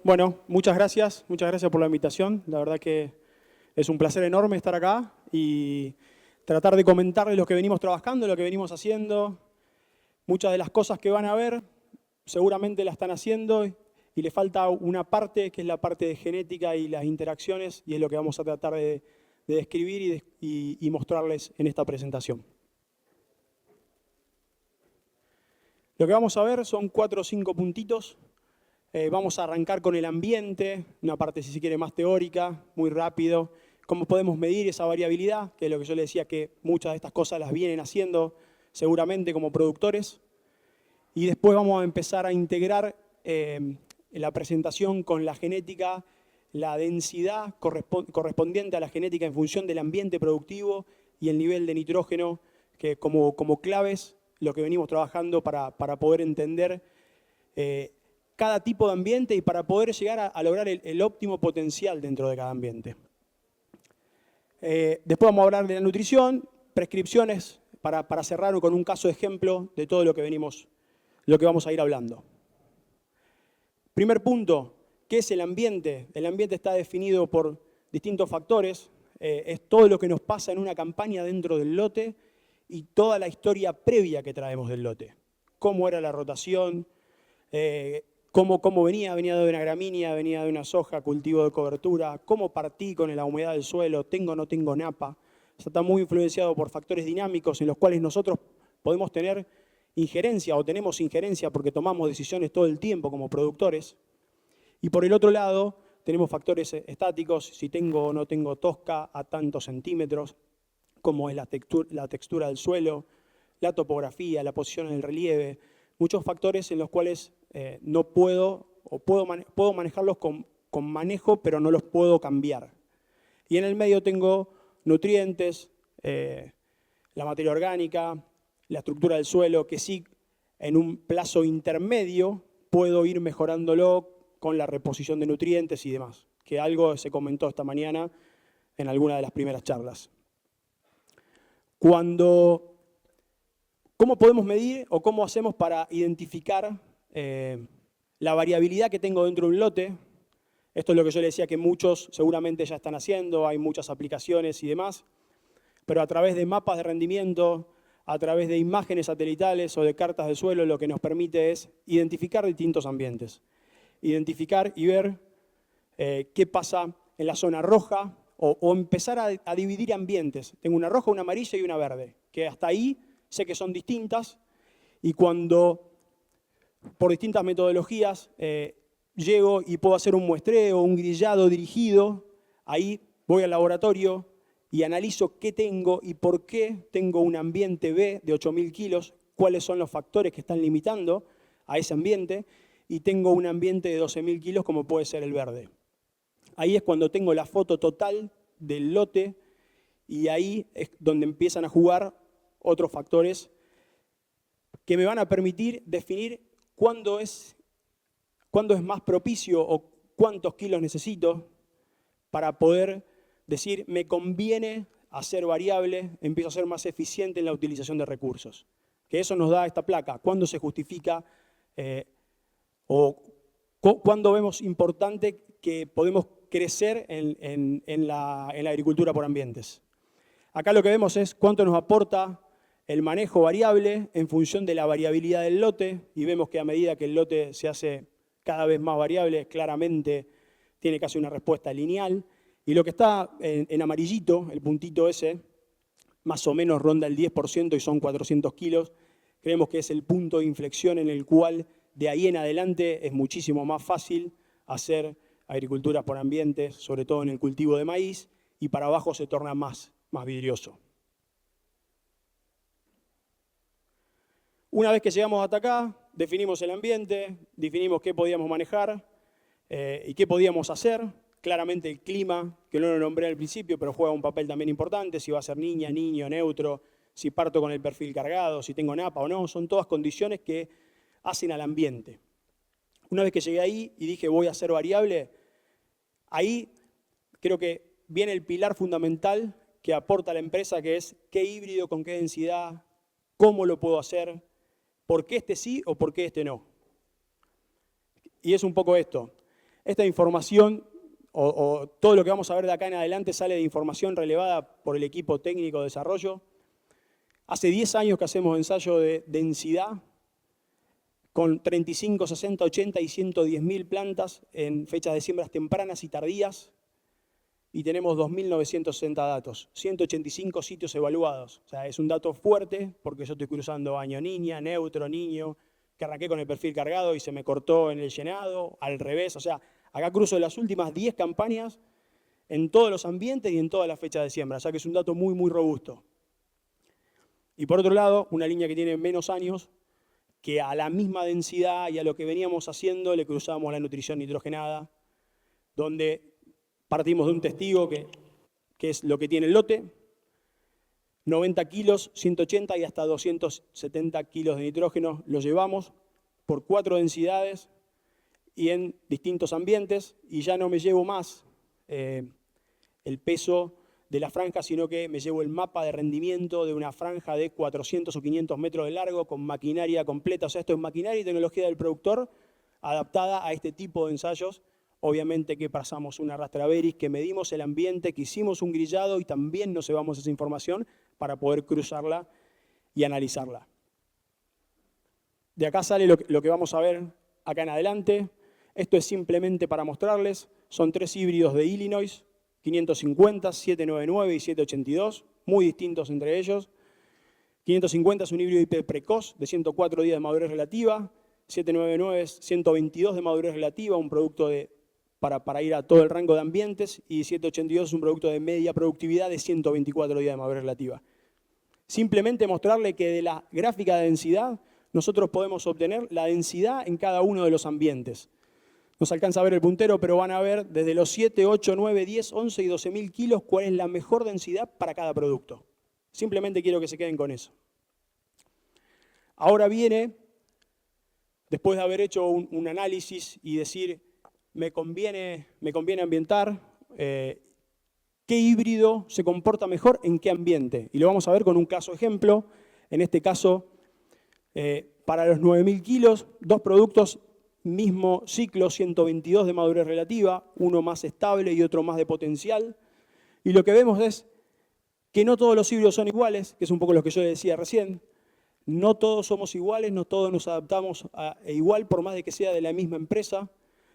Bueno, muchas gracias por la invitación. La verdad que es un placer enorme estar acá y tratar de comentarles lo que venimos trabajando, lo que venimos haciendo. Muchas de las cosas que van a ver seguramente la están haciendo y le falta una parte que es la parte de genética y las interacciones, y es lo que vamos a tratar de describir y mostrarles en esta presentación. Lo que vamos a ver son 4 o 5 puntitos. Vamos a arrancar con el ambiente, una parte, si se quiere, más teórica, muy rápido. Cómo podemos medir esa variabilidad, que es lo que yo le decía, que muchas de estas cosas las vienen haciendo seguramente como productores. Y después vamos a empezar a integrar la presentación con la genética, la densidad correspondiente a la genética en función del ambiente productivo y el nivel de nitrógeno, que como claves, lo que venimos trabajando para poder entender cada tipo de ambiente y para poder llegar a lograr el óptimo potencial dentro de cada ambiente. Después vamos a hablar de la nutrición, prescripciones, para cerrar con un caso de ejemplo de todo lo que vamos a ir hablando. Primer punto, ¿qué es el ambiente? El ambiente está definido por distintos factores. Es todo lo que nos pasa en una campaña dentro del lote y toda la historia previa que traemos del lote. Cómo era la rotación, cómo venía de una gramínea, venía de una soja, cultivo de cobertura, cómo partí con la humedad del suelo, tengo o no tengo napa. Eso está muy influenciado por factores dinámicos en los cuales nosotros podemos tener injerencia o tenemos injerencia porque tomamos decisiones todo el tiempo como productores. Y por el otro lado tenemos factores estáticos, si tengo o no tengo tosca a tantos centímetros, como es la textura del suelo, la topografía, la posición en el relieve, muchos factores en los cuales no puedo o puedo manejarlos con manejo, pero no los puedo cambiar. Y en el medio tengo nutrientes, la materia orgánica, la estructura del suelo, que sí en un plazo intermedio puedo ir mejorándolo con la reposición de nutrientes y demás, que algo se comentó esta mañana en alguna de las primeras charlas. ¿Cómo podemos medir o cómo hacemos para identificar la variabilidad que tengo dentro de un lote? Esto es lo que yo le decía que muchos seguramente ya están haciendo, hay muchas aplicaciones y demás, pero a través de mapas de rendimiento, a través de imágenes satelitales o de cartas de suelo, lo que nos permite es identificar distintos ambientes. Identificar y ver qué pasa en la zona roja o empezar a dividir ambientes. Tengo una roja, una amarilla y una verde, que hasta ahí sé que son distintas, y cuando por distintas metodologías llego y puedo hacer un muestreo, un grillado dirigido, ahí voy al laboratorio y analizo qué tengo y por qué tengo un ambiente B de 8.000 kilos, cuáles son los factores que están limitando a ese ambiente, y tengo un ambiente de 12.000 kilos como puede ser el verde. Ahí es cuando tengo la foto total del lote y ahí es donde empiezan a jugar otros factores que me van a permitir definir cuándo es más propicio o cuántos kilos necesito para poder decir, me conviene hacer variable, empiezo a ser más eficiente en la utilización de recursos. Que eso nos da esta placa, cuándo se justifica o cuándo vemos importante que podemos crecer en la agricultura por ambientes. Acá lo que vemos es cuánto nos aporta el manejo variable en función de la variabilidad del lote, y vemos que a medida que el lote se hace cada vez más variable, claramente tiene casi una respuesta lineal. Y lo que está en amarillito, el puntito ese, más o menos ronda el 10% y son 400 kilos. Creemos que es el punto de inflexión en el cual de ahí en adelante es muchísimo más fácil hacer agricultura por ambientes, sobre todo en el cultivo de maíz, y para abajo se torna más vidrioso. Una vez que llegamos hasta acá, definimos el ambiente, definimos qué podíamos manejar y qué podíamos hacer. Claramente el clima, que no lo nombré al principio, pero juega un papel también importante, si va a ser niña, niño, neutro, si parto con el perfil cargado, si tengo napa o no, son todas condiciones que hacen al ambiente. Una vez que llegué ahí y dije voy a hacer variable, ahí creo que viene el pilar fundamental que aporta la empresa, que es qué híbrido, con qué densidad, cómo lo puedo hacer, por qué este sí o por qué este no. Y es un poco esto. Esta información, o todo lo que vamos a ver de acá en adelante, sale de información relevada por el equipo técnico de desarrollo. Hace 10 años que hacemos ensayo de densidad con 35, 60, 80 y 110.000 plantas en fechas de siembras tempranas y tardías, y tenemos 2.960 datos, 185 sitios evaluados. O sea, es un dato fuerte porque yo estoy cruzando año niña, neutro, niño, que arranqué con el perfil cargado y se me cortó en el llenado, al revés. O sea, acá cruzo las últimas 10 campañas en todos los ambientes y en todas las fechas de siembra. O sea que es un dato muy, muy robusto. Y por otro lado, una línea que tiene menos años, que a la misma densidad y a lo que veníamos haciendo le cruzamos la nutrición nitrogenada, donde partimos de un testigo que es lo que tiene el lote, 90 kilos, 180 y hasta 270 kilos de nitrógeno lo llevamos por 4 densidades y en distintos ambientes, y ya no me llevo más el peso de la franja, sino que me llevo el mapa de rendimiento de una franja de 400 o 500 metros de largo con maquinaria completa. O sea, esto es maquinaria y tecnología del productor adaptada a este tipo de ensayos. Obviamente que pasamos una rastraveris, que medimos el ambiente, que hicimos un grillado y también nos llevamos esa información para poder cruzarla y analizarla. De acá sale lo que vamos a ver acá en adelante. Esto es simplemente para mostrarles. Son 3 híbridos de Illinois, 550, 799 y 782, muy distintos entre ellos. 550 es un híbrido IP precoz de 104 días de madurez relativa. 799 es 122 de madurez relativa, un producto para ir a todo el rango de ambientes. Y 782 es un producto de media productividad de 124 días de madurez relativa. Simplemente mostrarle que de la gráfica de densidad nosotros podemos obtener la densidad en cada uno de los ambientes. No se alcanza a ver el puntero, pero van a ver desde los 7, 8, 9, 10, 11 y 12.000 kilos cuál es la mejor densidad para cada producto. Simplemente quiero que se queden con eso. Ahora viene, después de haber hecho un análisis y decir, me conviene ambientar, qué híbrido se comporta mejor en qué ambiente. Y lo vamos a ver con un caso ejemplo. En este caso, para los 9.000 kilos, 2 productos, mismo ciclo, 122 de madurez relativa, uno más estable y otro más de potencial. Y lo que vemos es que no todos los híbridos son iguales, que es un poco lo que yo decía recién. No todos somos iguales, no todos nos adaptamos igual, por más de que sea de la misma empresa.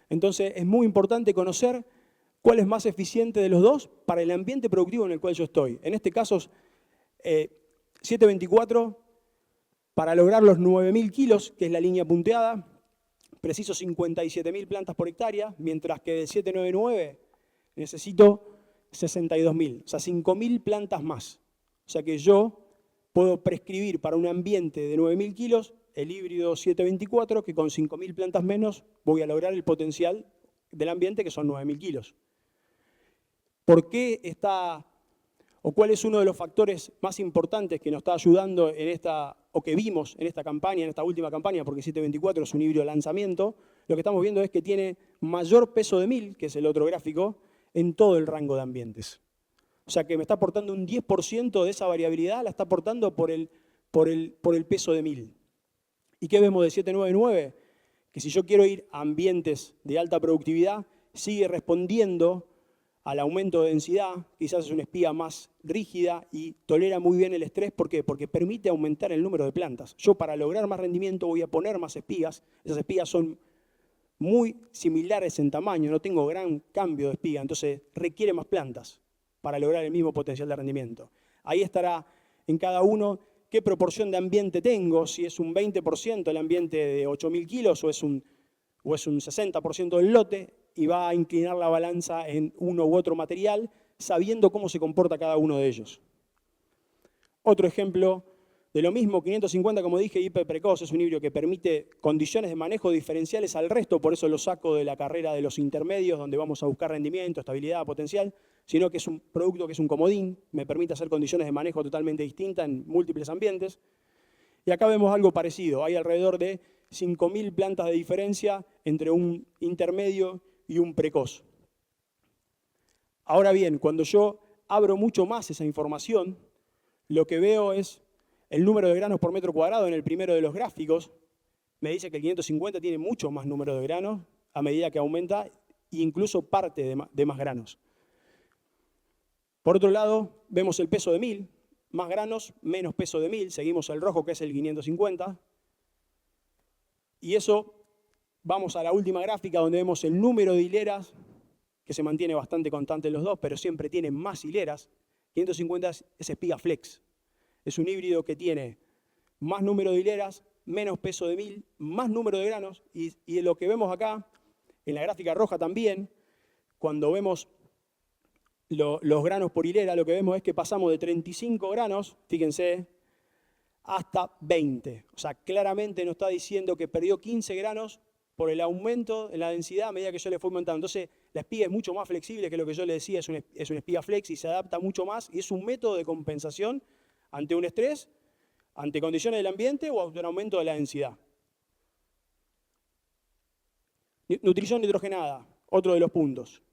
Entonces es muy importante conocer cuál es más eficiente de los dos para el ambiente productivo en el cual yo estoy. En este caso, 724, para lograr los 9.000 kilos, que es la línea punteada, preciso 57.000 plantas por hectárea, mientras que de 799 necesito 62.000, o sea, 5.000 plantas más. O sea que yo puedo prescribir para un ambiente de 9.000 kilos el híbrido 724, que con 5.000 plantas menos voy a lograr el potencial del ambiente, que son 9.000 kilos. ¿Por qué está, o cuál es uno de los factores más importantes que nos está ayudando en esta, o que vimos en esta campaña, en esta última campaña, porque 724 es un híbrido de lanzamiento? Lo que estamos viendo es que tiene mayor peso de 1.000, que es el otro gráfico, en todo el rango de ambientes. O sea que me está aportando un 10% de esa variabilidad, la está aportando por el peso de 1.000. ¿Y qué vemos de 799? Que si yo quiero ir a ambientes de alta productividad, sigue respondiendo al aumento de densidad, quizás es una espiga más rígida y tolera muy bien el estrés. ¿Por qué? Porque permite aumentar el número de plantas. Yo, para lograr más rendimiento, voy a poner más espigas. Esas espigas son muy similares en tamaño, no tengo gran cambio de espiga, entonces requiere más plantas para lograr el mismo potencial de rendimiento. Ahí estará en cada uno qué proporción de ambiente tengo, si es un 20% el ambiente de 8.000 kilos o es un 60% del lote, y va a inclinar la balanza en uno u otro material, sabiendo cómo se comporta cada uno de ellos. Otro ejemplo de lo mismo, 550, como dije, IP precoz, es un híbrido que permite condiciones de manejo diferenciales al resto, por eso lo saco de la carrera de los intermedios, donde vamos a buscar rendimiento, estabilidad, potencial, sino que es un producto que es un comodín, me permite hacer condiciones de manejo totalmente distintas en múltiples ambientes. Y acá vemos algo parecido, hay alrededor de 5.000 plantas de diferencia entre un intermedio y un precoz. Ahora bien, cuando yo abro mucho más esa información, lo que veo es el número de granos por metro cuadrado en el primero de los gráficos. Me dice que el 550 tiene mucho más número de granos a medida que aumenta, e incluso parte de más granos. Por otro lado, vemos el peso de 1000, más granos, menos peso de 1000, seguimos el rojo que es el 550. Y eso, vamos a la última gráfica donde vemos el número de hileras, que se mantiene bastante constante en los dos, pero siempre tiene más hileras. 550 es espiga flex. Es un híbrido que tiene más número de hileras, menos peso de 1000, más número de granos. Y lo que vemos acá, en la gráfica roja también, cuando vemos los granos por hilera, lo que vemos es que pasamos de 35 granos, fíjense, hasta 20. O sea, claramente nos está diciendo que perdió 15 granos por el aumento en la densidad a medida que yo le fui aumentando. Entonces, la espiga es mucho más flexible que lo que yo le decía, es una espiga flex y se adapta mucho más y es un método de compensación ante un estrés, ante condiciones del ambiente o ante un aumento de la densidad. Nutrición nitrogenada, otro de los puntos.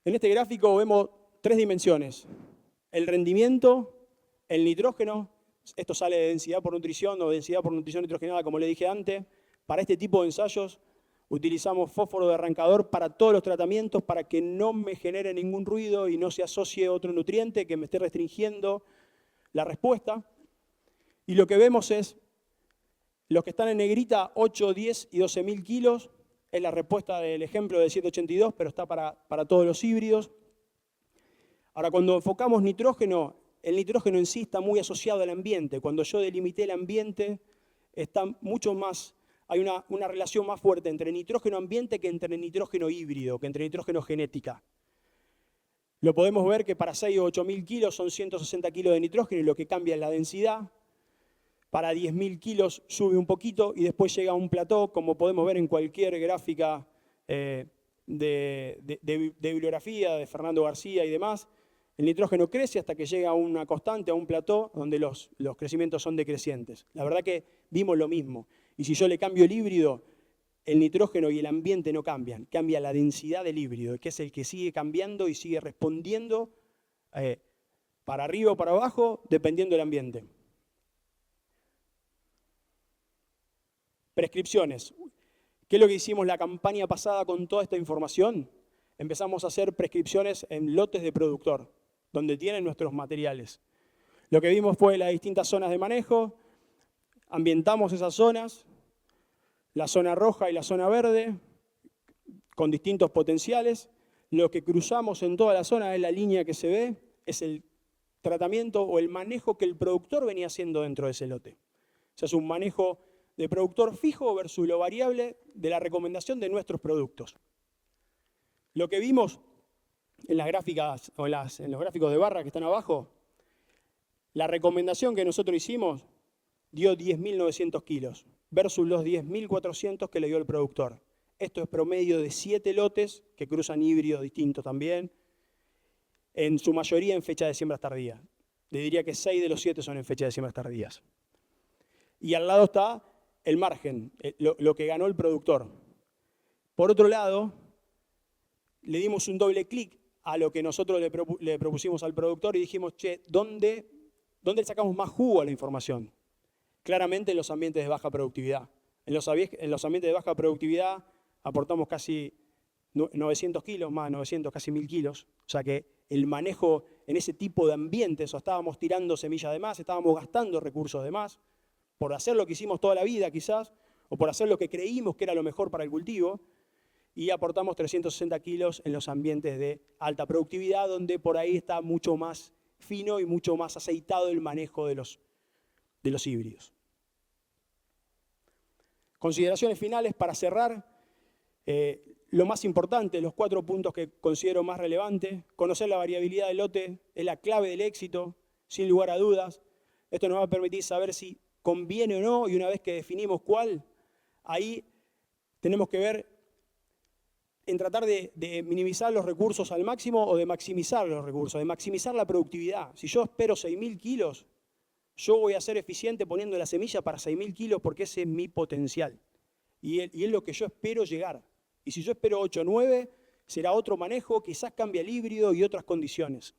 En este gráfico vemos 3 dimensiones. El rendimiento, el nitrógeno, esto sale de densidad por nutrición o densidad por nutrición nitrogenada, como le dije antes. Para este tipo de ensayos utilizamos fósforo de arrancador para todos los tratamientos para que no me genere ningún ruido y no se asocie otro nutriente que me esté restringiendo la respuesta. Y lo que vemos es, los que están en negrita, 8, 10 y 12.000 kilos, es la respuesta del ejemplo de 782, pero está para todos los híbridos. Ahora, cuando enfocamos nitrógeno, el nitrógeno en sí está muy asociado al ambiente. Cuando yo delimité el ambiente, está mucho más, hay una relación más fuerte entre nitrógeno ambiente que entre nitrógeno híbrido, que entre nitrógeno genética. Lo podemos ver que para 6 o 8.000 kilos son 160 kilos de nitrógeno y lo que cambia es la densidad. Para 10.000 kilos sube un poquito y después llega a un plató, como podemos ver en cualquier gráfica de bibliografía de Fernando García y demás. El nitrógeno crece hasta que llega a una constante, a un plató, donde los crecimientos son decrecientes. La verdad que vimos lo mismo. Y si yo le cambio el híbrido, el nitrógeno y el ambiente no cambian. Cambia la densidad del híbrido, que es el que sigue cambiando y sigue respondiendo para arriba o para abajo, dependiendo del ambiente. Prescripciones. ¿Qué es lo que hicimos la campaña pasada con toda esta información? Empezamos a hacer prescripciones en lotes de productor, donde tienen nuestros materiales. Lo que vimos fue las distintas zonas de manejo, ambientamos esas zonas, la zona roja y la zona verde, con distintos potenciales. Lo que cruzamos en toda la zona es la línea que se ve, es el tratamiento o el manejo que el productor venía haciendo dentro de ese lote. O sea, es un manejo de productor fijo versus lo variable de la recomendación de nuestros productos. Lo que vimos en las gráficas o en los gráficos de barra que están abajo, la recomendación que nosotros hicimos dio 10.900 kilos versus los 10.400 que le dio el productor. Esto es promedio de 7 lotes que cruzan híbridos distintos también, en su mayoría en fecha de siembras tardías. Le diría que 6 de los 7 son en fecha de siembras tardías. Y al lado está el margen, lo que ganó el productor. Por otro lado, le dimos un doble clic a lo que nosotros le propusimos al productor y dijimos, che, ¿dónde le sacamos más jugo a la información? Claramente en los ambientes de baja productividad. En los ambientes de baja productividad aportamos casi 900 kilos, más 900, casi 1.000 kilos. O sea que el manejo en ese tipo de ambientes, o estábamos tirando semillas de más, estábamos gastando recursos de más, por hacer lo que hicimos toda la vida quizás, o por hacer lo que creímos que era lo mejor para el cultivo, y aportamos 360 kilos en los ambientes de alta productividad, donde por ahí está mucho más fino y mucho más aceitado el manejo de los híbridos. Consideraciones finales para cerrar. Lo más importante, los 4 puntos que considero más relevantes. Conocer la variabilidad del lote es la clave del éxito, sin lugar a dudas. Esto nos va a permitir saber si conviene o no, y una vez que definimos cuál, ahí tenemos que ver en tratar de minimizar los recursos al máximo o de maximizar los recursos, de maximizar la productividad. Si yo espero 6.000 kilos, yo voy a ser eficiente poniendo la semilla para 6.000 kilos porque ese es mi potencial. Y es lo que yo espero llegar. Y si yo espero 8 o 9, será otro manejo, quizás cambie el híbrido y otras condiciones.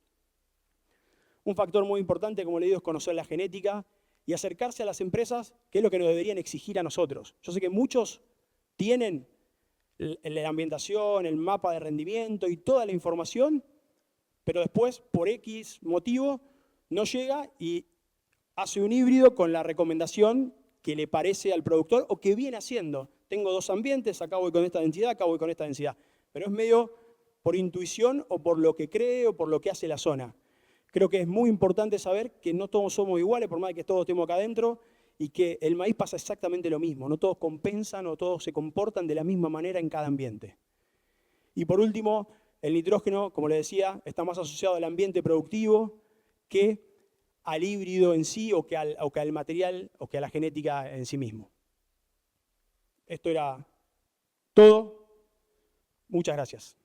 Un factor muy importante, como le digo, es conocer la genética y acercarse a las empresas, que es lo que nos deberían exigir a nosotros. Yo sé que muchos tienen la ambientación, el mapa de rendimiento y toda la información, pero después, por X motivo, no llega y hace un híbrido con la recomendación que le parece al productor o que viene haciendo. Tengo 2 ambientes, acá voy con esta densidad, acá voy con esta densidad. Pero es medio por intuición o por lo que cree o por lo que hace la zona. Creo que es muy importante saber que no todos somos iguales, por más que todos estemos acá adentro, y que el maíz pasa exactamente lo mismo. No todos compensan o todos se comportan de la misma manera en cada ambiente. Y por último, el nitrógeno, como les decía, está más asociado al ambiente productivo que al híbrido en sí o que al material o que a la genética en sí mismo. Esto era todo. Muchas gracias.